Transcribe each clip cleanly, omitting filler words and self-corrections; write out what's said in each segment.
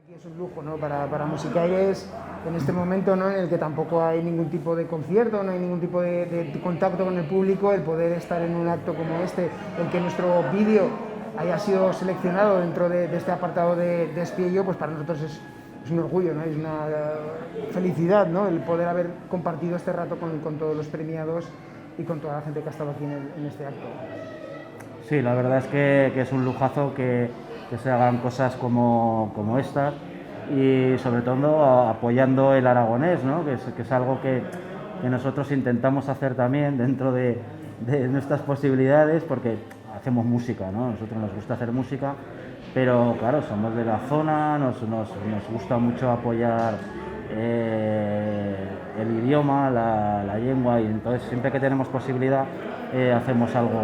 Aquí es un lujo, ¿no? Para Musicaires en este momento, ¿no? En el que tampoco hay ningún tipo de concierto, no hay ningún tipo de contacto con el público, el poder estar en un acto como este, el que nuestro vídeo haya sido seleccionado dentro de este apartado de Espiello, pues para nosotros es un orgullo, ¿no? Es una felicidad, ¿no? El poder haber compartido este rato con todos los premiados y con toda la gente que ha estado aquí en este acto. Sí, la verdad es que es un lujazo que se hagan cosas como estas y sobre todo apoyando el aragonés, ¿no? que es algo que nosotros intentamos hacer también dentro de nuestras posibilidades, porque hacemos música, ¿no? Nosotros nos gusta hacer música, pero claro, somos de la zona, nos gusta mucho apoyar el idioma, la lengua, y entonces siempre que tenemos posibilidad hacemos algo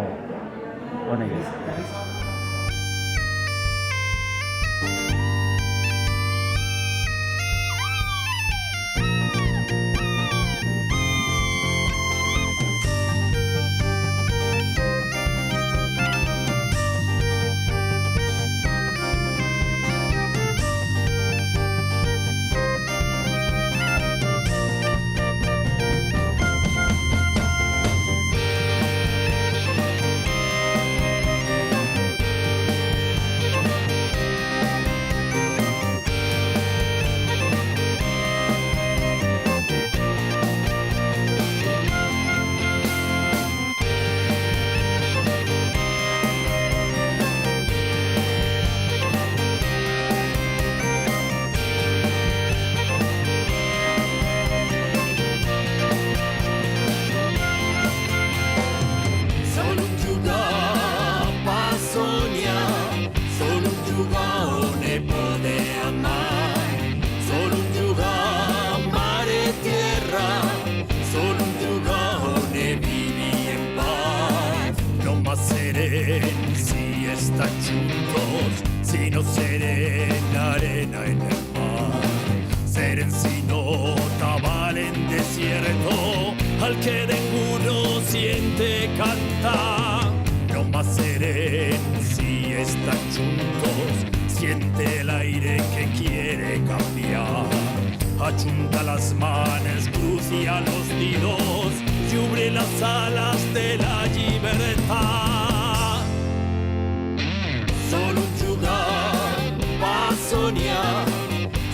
con ellos. Si están juntos, si no seren arena en el mar, seren si no tabal en desierto, al que de uno siente cantar. No más seren si están juntos, siente el aire que quiere cambiar. Achunta las manos, crucia los dedos y abre las alas de la libertad. Solo un jugar va a soñar,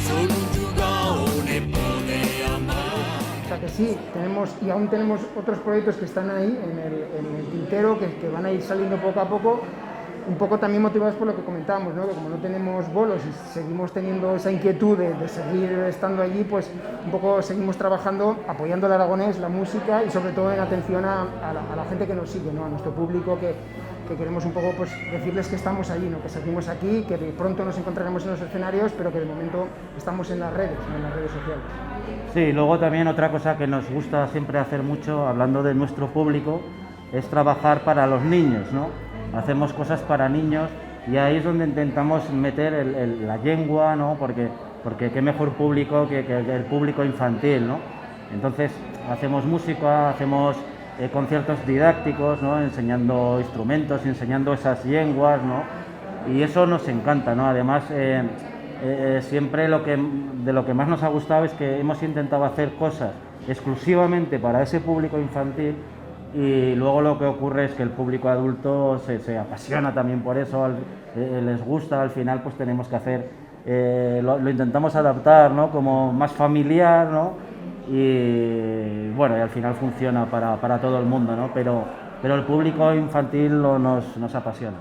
solo un jugar ne puede amar. O sea que sí, tenemos y aún tenemos otros proyectos que están ahí en el tintero, que van a ir saliendo poco a poco, un poco también motivados por lo que comentábamos, ¿no? Que como no tenemos bolos y seguimos teniendo esa inquietud de seguir estando allí, pues un poco seguimos trabajando, apoyando el aragonés, la música y sobre todo en atención a la gente que nos sigue, ¿no? A nuestro público que queremos un poco pues decirles que estamos allí, ¿no? Que seguimos aquí, que de pronto nos encontraremos en los escenarios, pero que de momento estamos en las redes, ¿no? En las redes sociales. Sí, luego también otra cosa que nos gusta siempre hacer mucho, hablando de nuestro público, es trabajar para los niños, ¿no? Hacemos cosas para niños y ahí es donde intentamos meter la lengua, ¿no? Porque qué mejor público que el público infantil, ¿no? Entonces hacemos música, hacemos conciertos didácticos, ¿no? Enseñando instrumentos, enseñando esas lenguas, ¿no? Y eso nos encanta, ¿no? Además, siempre de lo que más nos ha gustado es que hemos intentado hacer cosas exclusivamente para ese público infantil, y luego lo que ocurre es que el público adulto se apasiona también por eso, les gusta. Al final pues tenemos que hacer, lo intentamos adaptar, ¿no? Como más familiar, ¿no? Y bueno, y al final funciona para todo el mundo, ¿no? Pero el público infantil nos apasiona.